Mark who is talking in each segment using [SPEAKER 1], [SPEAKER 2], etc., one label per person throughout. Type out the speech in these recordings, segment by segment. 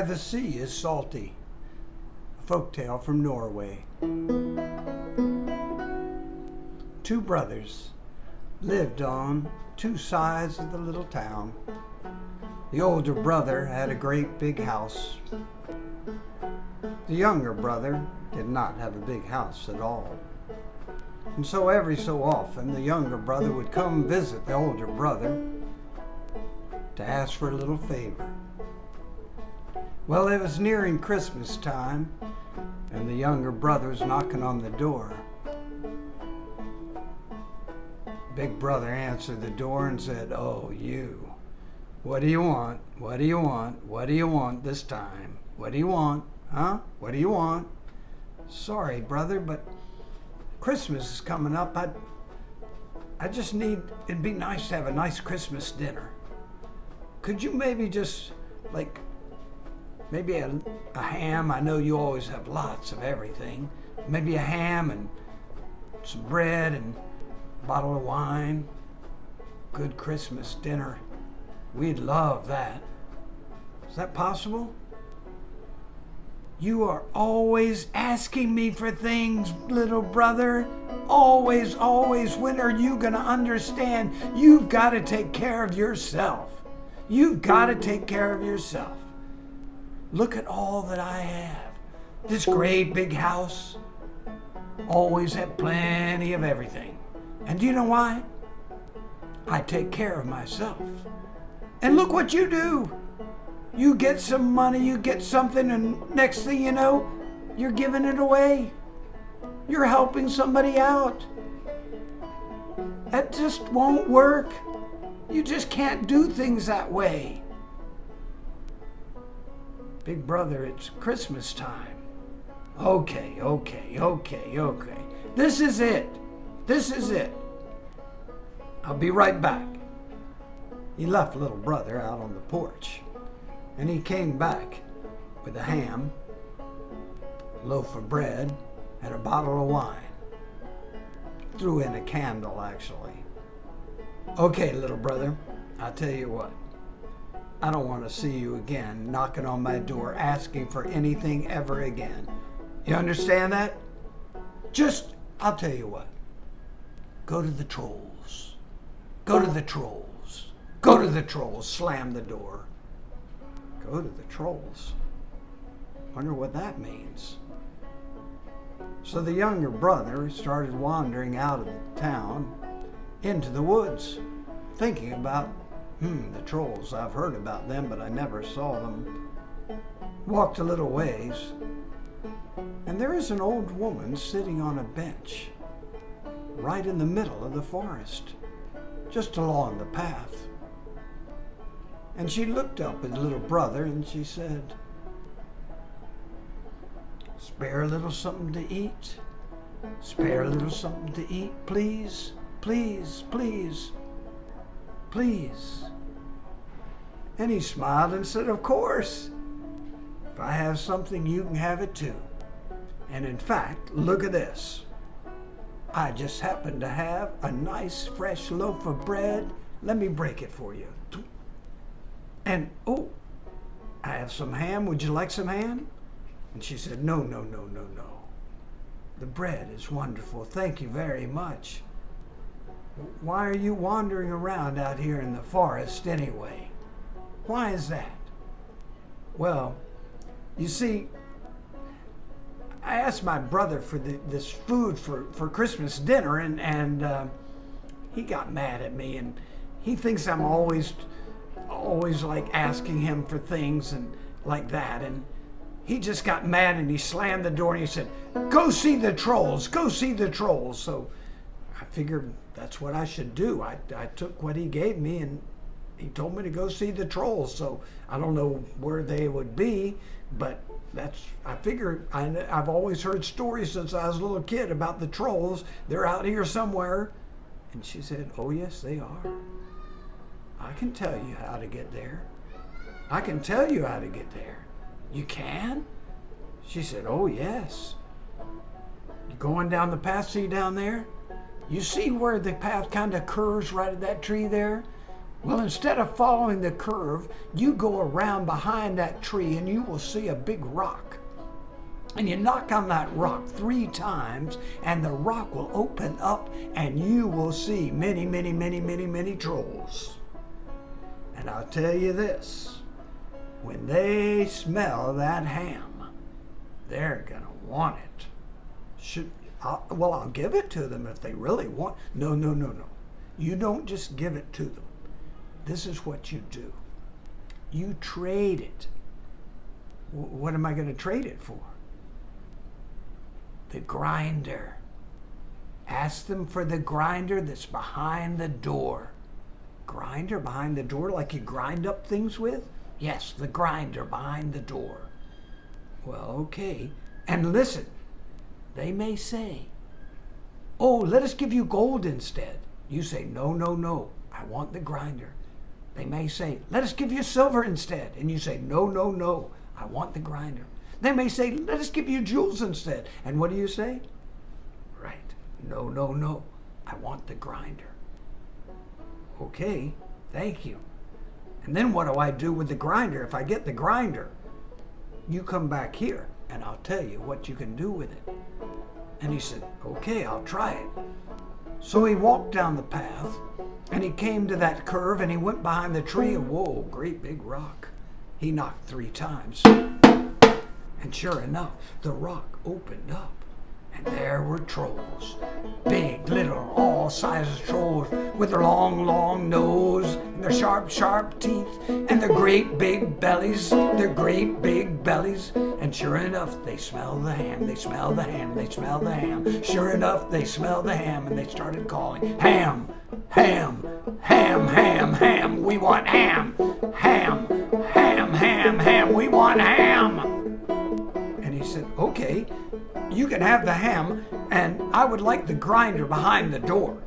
[SPEAKER 1] By the sea is salty, a folktale from Norway. Two brothers lived on two sides of the little town. The older brother had a great big house. The younger brother did not have a big house at all. And so every so often the younger brother would come visit the older brother to ask for a little favor. Well, it was nearing Christmas time, and the younger brother was knocking on the door. Big brother answered the door and said, "Oh, you. What do you want? What do you want? What do you want this time? What do you want? Huh? What do you want?" "Sorry, brother, but Christmas is coming up. It'd be nice to have a nice Christmas dinner. Could you maybe just, maybe a ham? I know you always have lots of everything. Maybe a ham and some bread and a bottle of wine. Good Christmas dinner. We'd love that. Is that possible?" "You are always asking me for things, little brother. Always, always. When are you going to understand? You've got to take care of yourself. You've got to take care of yourself. Look at all that I have. This great big house. Always have plenty of everything. And do you know why? I take care of myself. And look what you do. You get some money, you get something, and next thing you know, you're giving it away. You're helping somebody out. That just won't work. You just can't do things that way." "Big brother, it's Christmas time." Okay. This is it. I'll be right back." He left little brother out on the porch, and he came back with a ham, a loaf of bread, and a bottle of wine. Threw in a candle, actually. "Okay, little brother, I'll tell you what. I don't want to see you again knocking on my door asking for anything ever again. You understand that? I'll tell you what. Go to the trolls. Go to the trolls. Go to the trolls." Slam the door. Go to the trolls. Wonder what that means. So the younger brother started wandering out of the town into the woods, thinking about, the trolls. I've heard about them, but I never saw them. Walked a little ways, and there is an old woman sitting on a bench right in the middle of the forest, just along the path. And she looked up at little brother and she said, "Spare a little something to eat. Spare a little something to eat, please. Please, please, please." And he smiled and said, "Of course. If I have something, you can have it too. And in fact, look at this. I just happen to have a nice fresh loaf of bread. Let me break it for you. And, I have some ham. Would you like some ham?" And she said, No. The bread is wonderful. Thank you very much. Why are you wandering around out here in the forest anyway? Why is that?" "Well, you see, I asked my brother for this food for Christmas dinner, and he got mad at me, and he thinks I'm always asking him for things and like that, and he just got mad and he slammed the door and he said, "Go see the trolls, go see the trolls." So I figured that's what I should do. I took what he gave me and he told me to go see the trolls. So I don't know where they would be, but I figure I've always heard stories since I was a little kid about the trolls. They're out here somewhere. And she said, "Oh yes, they are. I can tell you how to get there. I can tell you how to get there." "You can?" She said, "Oh yes. You going down the path, see down there? You see where the path kind of curves right at that tree there? Well, instead of following the curve, you go around behind that tree and you will see a big rock. And you knock on that rock 3 times and the rock will open up and you will see many, many, many, many, many trolls. And I'll tell you this, when they smell that ham, they're gonna want it. I'll give it to them if they really want. No. You don't just give it to them. This is what you do. You trade it. What am I going to trade it for? The grinder. Ask them for the grinder that's behind the door. Grinder behind the door, like you grind up things with? Yes, the grinder behind the door. Well, okay. And listen, they may say, oh, let us give you gold instead. You say, no, I want the grinder. They may say, let us give you silver instead. And you say, no, I want the grinder. They may say, let us give you jewels instead. And what do you say? Right, no, I want the grinder. Okay, thank you. And then what do I do with the grinder? If I get the grinder, you come back here and I'll tell you what you can do with it. And he said, okay, I'll try it. So he walked down the path and he came to that curve and he went behind the tree and whoa, great big rock. He knocked 3 times. And sure enough, the rock opened up and there were trolls. Big, little, all sizes trolls with their long nose and their sharp teeth and their great big bellies, And sure enough, they smell the ham, they smell the ham, they smell the ham. Sure enough, they smell the ham and they started calling, ham, ham, ham, ham, ham, we want ham, ham, ham, ham, ham, we want ham. And he said, okay, you can have the ham, and I would like the grinder behind the door.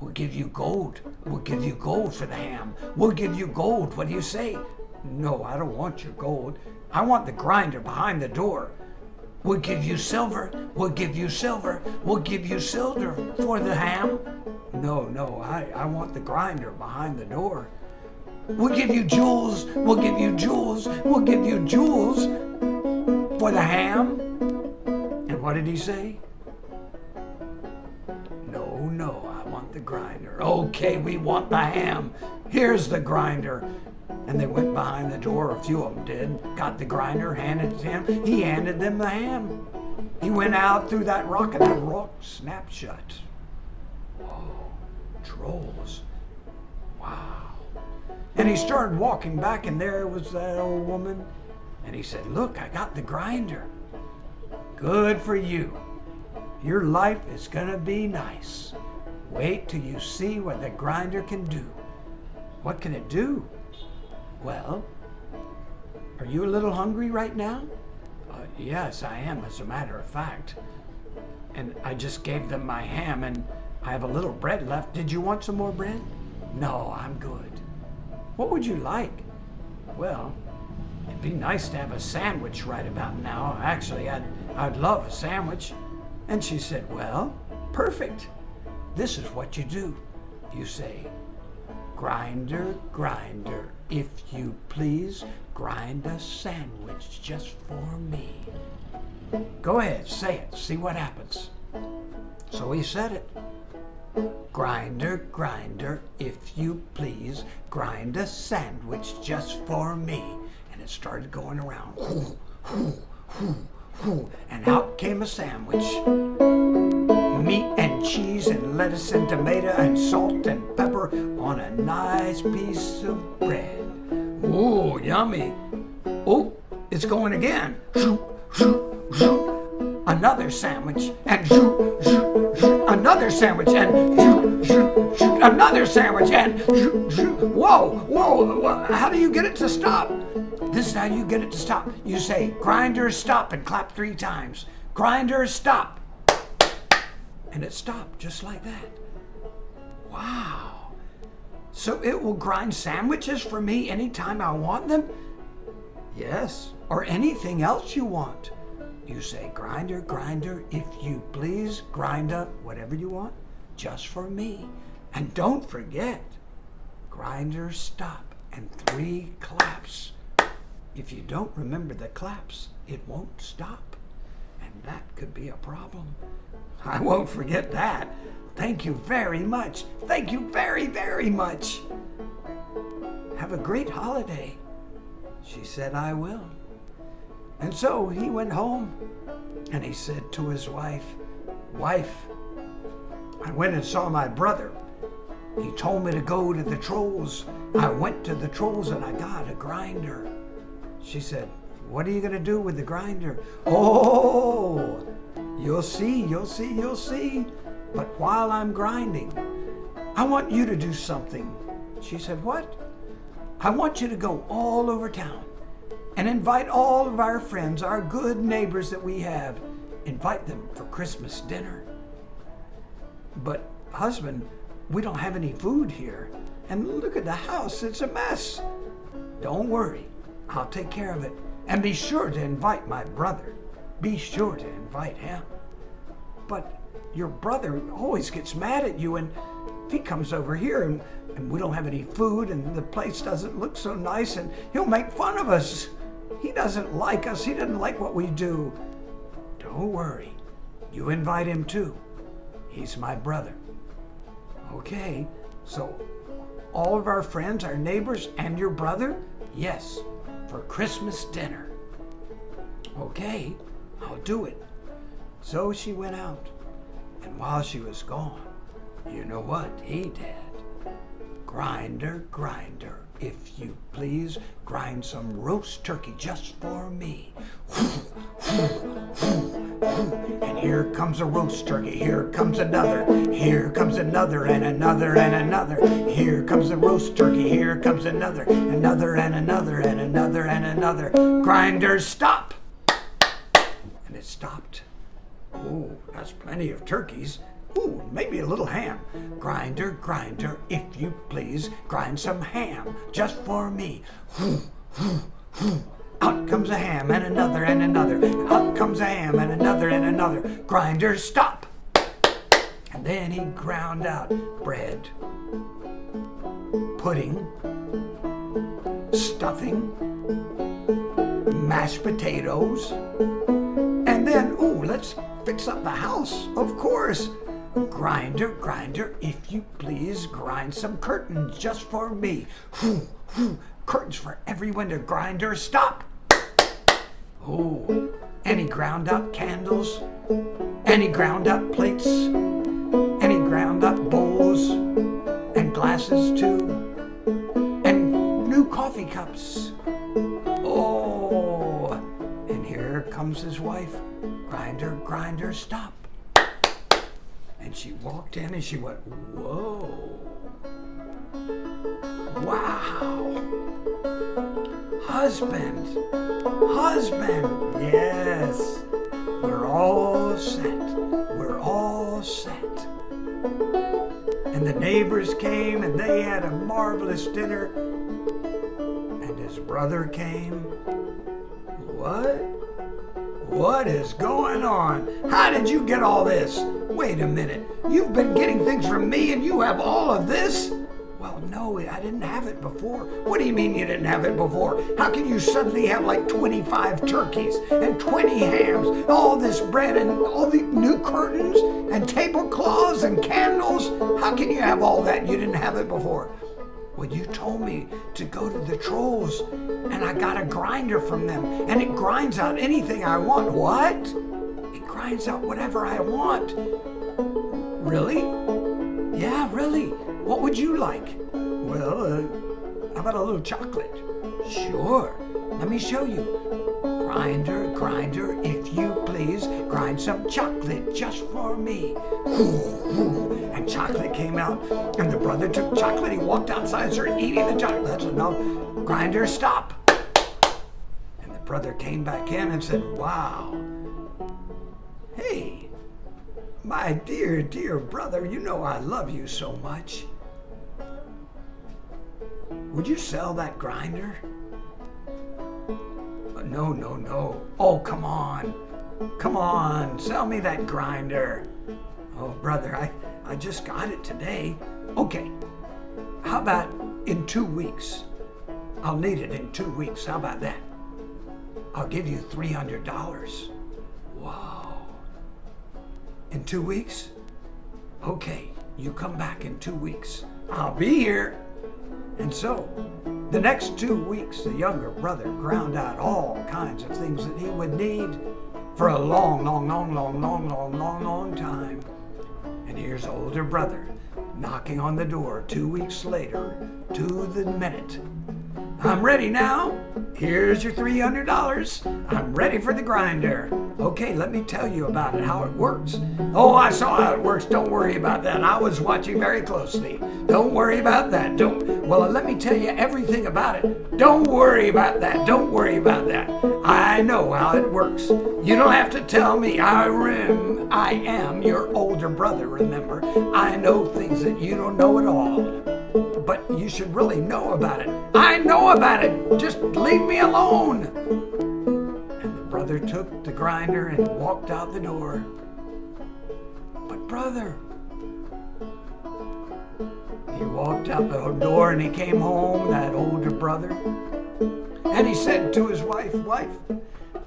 [SPEAKER 1] We'll give you gold. We'll give you gold for the ham. We'll give you gold. What do you say? No, I don't want your gold. I want the grinder behind the door. We'll give you silver. We'll give you silver. We'll give you silver for the ham. No, I want the grinder behind the door. We'll give you jewels. We'll give you jewels. We'll give you jewels for the ham. And what did he say? No, I want the grinder. Okay, we want the ham. Here's the grinder. And they went behind the door, a few of them did, got the grinder, handed it to him. He handed them the ham. He went out through that rock and that rock snapped shut. Whoa, trolls. Wow. And he started walking back and there was that old woman. And he said, look, I got the grinder. Good for you. Your life is gonna be nice. Wait till you see what the grinder can do. What can it do? Well, are you a little hungry right now? Yes, I am, as a matter of fact. And I just gave them my ham and I have a little bread left. Did you want some more bread? No, I'm good. What would you like? Well, it'd be nice to have a sandwich right about now. Actually, I'd love a sandwich. And she said, well, perfect. This is what you do. You say, grinder, grinder, if you please, grind a sandwich just for me. Go ahead, say it, see what happens. So he said it. Grinder, grinder, if you please, grind a sandwich just for me. And it started going around. And out came a sandwich. Meat and cheese and lettuce and tomato and salt and pepper on a nice piece of bread. Ooh, yummy. Oh, it's going again. Another sandwich and another sandwich and another sandwich and whoa, how do you get it to stop? This is how you get it to stop. You say, grinder, stop, and clap 3 times. Grinder, stop. And it stopped just like that. Wow. So it will grind sandwiches for me anytime I want them? Yes, or anything else you want. You say, grinder, grinder, if you please, grind up whatever you want, just for me. And don't forget, grinder, stop, and 3 claps. If you don't remember the claps, it won't stop. And that could be a problem. I won't forget that. Thank you very much. Thank you very, very much. Have a great holiday. She said, I will. And so he went home and he said to his wife, Wife, I went and saw my brother. He told me to go to the trolls. I went to the trolls and I got a grinder. She said, what are you going to do with the grinder? Oh, you'll see. But while I'm grinding, I want you to do something. She said, what? I want you to go all over town and invite all of our friends, our good neighbors that we have. Invite them for Christmas dinner. But husband, we don't have any food here. And look at the house, it's a mess. Don't worry, I'll take care of it. And be sure to invite my brother. Be sure to invite him. But your brother always gets mad at you, and if he comes over here and we don't have any food and the place doesn't look so nice, and he'll make fun of us. He doesn't like us. He doesn't like what we do. Don't worry. You invite him too. He's my brother. Okay, so all of our friends, our neighbors, and your brother? Yes, for Christmas dinner. Okay, I'll do it. So she went out, and while she was gone, you know what he did? Grinder, grinder, if you please, grind some roast turkey just for me. And here comes a roast turkey, here comes another, here comes another, and another, and another. Here comes a roast turkey, here comes another, another, and another, and another, and another. Grinder, stop! And it stopped. Oh, that's plenty of turkeys. Ooh, maybe a little ham. Grinder, grinder, if you please, grind some ham just for me. Out comes a ham and another and another. Out comes a ham and another and another. Grinder, stop! And then he ground out bread, pudding, stuffing, mashed potatoes, and then, ooh, let's fix up the house, of course. Grinder, grinder, if you please, grind some curtains just for me. Curtains for every window. Grinder, stop! Oh, and he ground up candles, and he ground up plates, and he ground up bowls, and glasses too, and new coffee cups. Oh, and here comes his wife. Grinder, grinder, stop. And she walked in and she went, whoa, wow, husband, yes, we're all set. And the neighbors came and they had a marvelous dinner, and his brother came. What is going on? How did you get all this? Wait a minute. You've been getting things from me and you have all of this? Well, no, I didn't have it before. What do you mean you didn't have it before? How can you suddenly have like 25 turkeys and 20 hams, all this bread and all the new curtains and tablecloths and candles? How can you have all that? You didn't have it before. Well, you told me to go to the trolls, and I got a grinder from them, and it grinds out anything I want. What? It grinds out whatever I want. Really? Yeah, really. What would you like? Well, how about a little chocolate? Sure. Let me show you. Grinder, grinder, if you please, grind some chocolate just for me. And chocolate came out, and the brother took chocolate. He walked outside and started eating the chocolate. That's enough. Grinder, stop. And the brother came back in and said, wow. Hey, my dear, dear brother, you know I love you so much. Would you sell that grinder? No. Oh, come on, sell me that grinder. Oh, brother, I just got it today. Okay, how about in 2 weeks? I'll need it in 2 weeks. How about that? I'll give you $300. Wow. In 2 weeks? Okay, you come back in 2 weeks. I'll be here. And so, the next 2 weeks, the younger brother ground out all kinds of things that he would need for a long time. And here's older brother knocking on the door 2 weeks later, to the minute. I'm ready now. Here's your $300. I'm ready for the grinder. Okay, let me tell you about it, how it works. Oh, I saw how it works. Don't worry about that. I was watching very closely. Don't worry about that. Well, let me tell you everything about it. Don't worry about that. Don't worry about that. I know how it works. You don't have to tell me. I am your older brother, remember. I know things that you don't know at all. But you should really know about it. I know about it. Just leave me alone. And the brother took the grinder and walked out the door. But brother, he walked out the door and he came home, that older brother, and he said to his wife,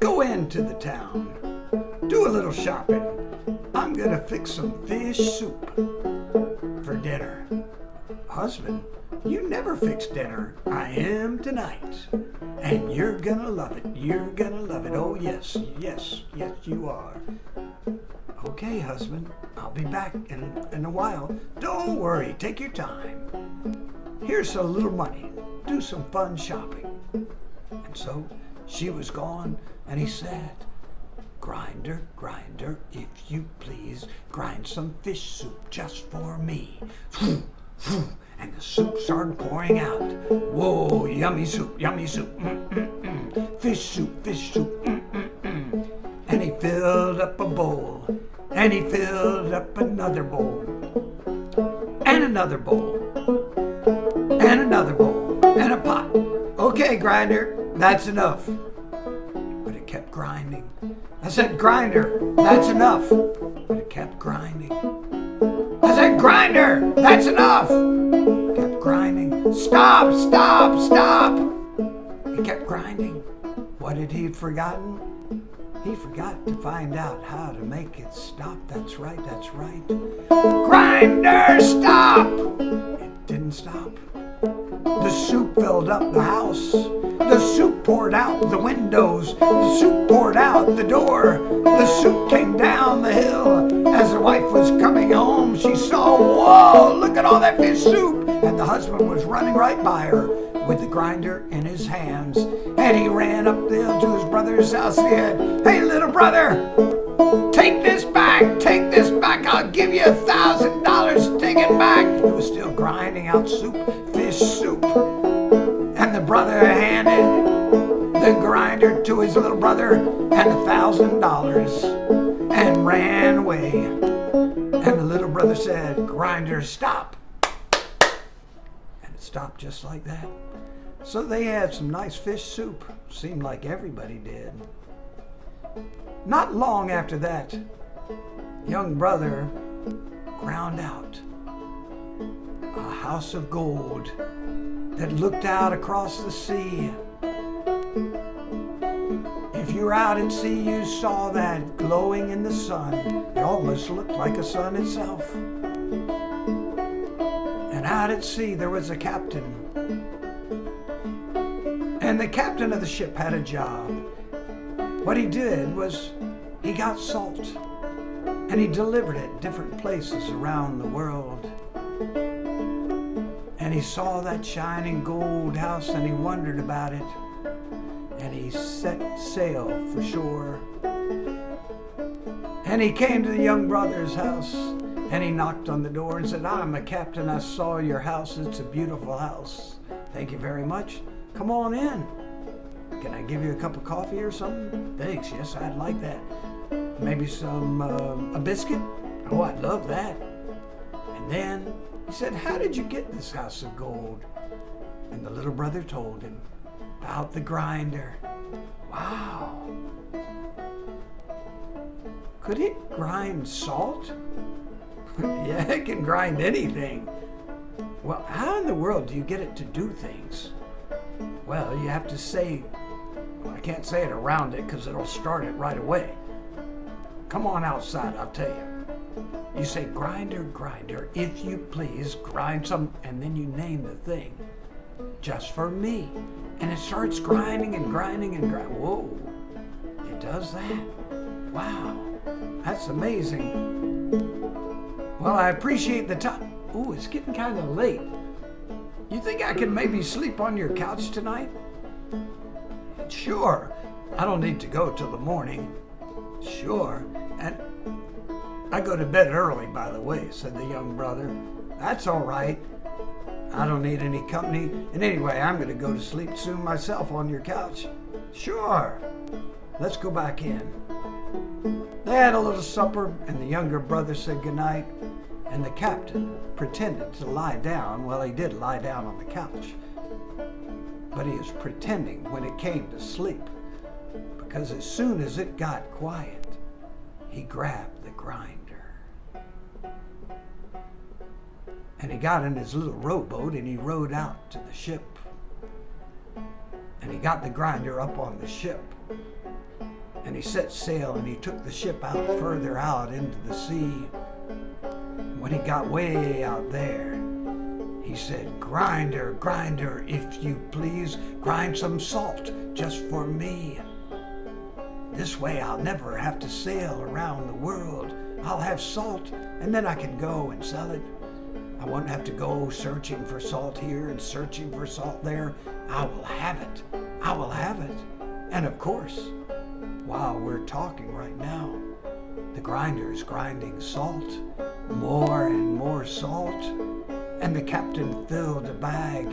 [SPEAKER 1] go into the town, do a little shopping. I'm gonna fix some fish soup for dinner. Husband, you never fix dinner. I am tonight. And you're gonna love it. You're gonna love it. Oh, yes, you are. Okay, husband, I'll be back in a while. Don't worry, take your time. Here's a little money. Do some fun shopping. And so she was gone, and he said, grinder, if you please, grind some fish soup just for me. And the soup started pouring out. Whoa, yummy soup. Fish soup. And he filled up a bowl. And he filled up another bowl. And another bowl. And another bowl. And a pot. Okay, grinder, that's enough. But it kept grinding. I said, grinder, that's enough. But it kept grinding. I said, grinder, that's enough. Kept grinding. Stop. He kept grinding. What had he forgotten? He forgot to find out how to make it stop. That's right. Grinder, stop! It didn't stop. The soup filled up the house. The soup poured out the windows. The soup poured out the door. The soup came down the hill. As the wife was coming home, she saw, whoa, look at all that fish soup. And the husband was running right by her with the grinder in his hands. And he ran up the hill to his brother's house. He said, hey, little brother, take this back. I'll give you $1,000. Take it back. He was still grinding out soup, fish soup. And the brother handed the grinder to his little brother and $1,000 and ran away. And the little brother said, grinder, stop. And it stopped just like that. So they had some nice fish soup. Seemed like everybody did. Not long after that, young brother ground out a house of gold that looked out across the sea. If you were out at sea, you saw that glowing in the sun. It almost looked like a sun itself. And out at sea, there was a captain. And the captain of the ship had a job. What he did was he got salt and he delivered it different places around the world. And he saw that shining gold house and he wondered about it. And he set sail for shore. And he came to the young brother's house and he knocked on the door and said, I'm a captain. I saw your house. It's a beautiful house. Thank you very much. Come on in. Can I give you a cup of coffee or something? Thanks. Yes, I'd like that. Maybe a biscuit? Oh, I'd love that. And then he said, how did you get this house of gold? And the little brother told him about the grinder. Wow. Could it grind salt? Yeah, it can grind anything. Well, how in the world do you get it to do things? Well, you have to say, well, I can't say it around it because it'll start it right away. Come on outside, I'll tell you. You say, grinder, grinder, if you please, grind some, and then you name the thing. Just for me. And it starts grinding and grinding and grinding. Whoa, it does that? Wow, that's amazing. Well, I appreciate the time. Ooh, it's getting kind of late. You think I can maybe sleep on your couch tonight? Sure. I don't need to go till the morning. Sure. And I go to bed early, by the way, said the young brother. That's all right. I don't need any company. And anyway, I'm going to go to sleep soon myself on your couch. Sure. Let's go back in. They had a little supper, and the younger brother said goodnight, and the captain pretended to lie down. Well, he did lie down on the couch, but he was pretending when it came to sleep, because as soon as it got quiet, he grabbed the grinder. And he got in his little rowboat and he rowed out to the ship. And he got the grinder up on the ship. And he set sail and he took the ship out further out into the sea. When he got way out there, he said, grinder, grinder, if you please, grind some salt just for me. This way I'll never have to sail around the world. I'll have salt and then I can go and sell it. I won't have to go searching for salt here and searching for salt there. I will have it. I will have it. And of course, while we're talking right now, the grinder is grinding salt, more and more salt. And the captain filled a bag,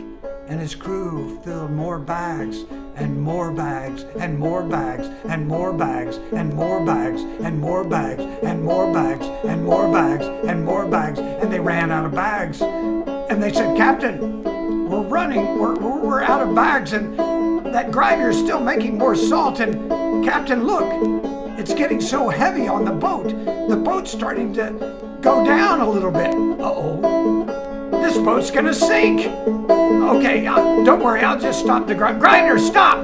[SPEAKER 1] and his crew filled more bags, and more bags, and more bags, and more bags, and more bags, and more bags, and more bags, and more bags, and more bags, and they ran out of bags. And they said, Captain, we're running, we're out of bags, and that grinder is still making more salt. And Captain, look, it's getting so heavy on the boat. The boat's starting to go down a little bit. Uh-oh. This boat's gonna sink. Okay, don't worry, I'll just stop the grinder. Stop!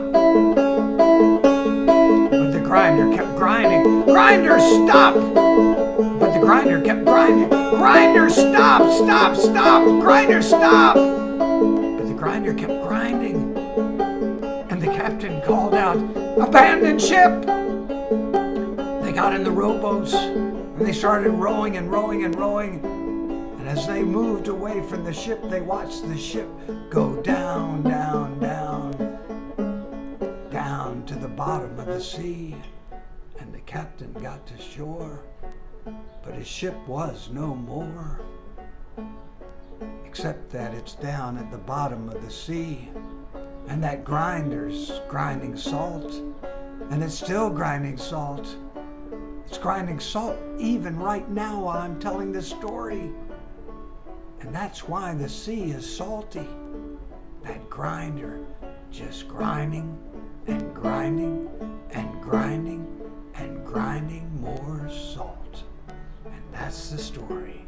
[SPEAKER 1] But the grinder kept grinding. Grinder, stop! But the grinder kept grinding. Grinder, stop, stop, stop! Grinder, stop! But the grinder kept grinding. And the captain called out, abandon ship! They got in the rowboats and they started rowing and rowing and rowing. And as they moved away from the ship, they watched the ship go down, down, down, down to the bottom of the sea. And the captain got to shore, but his ship was no more, except that it's down at the bottom of the sea. And that grinder's grinding salt, and it's still grinding salt. It's grinding salt even right now while I'm telling this story. And that's why the sea is salty. That grinder just grinding and grinding and grinding and grinding more salt. And that's the story.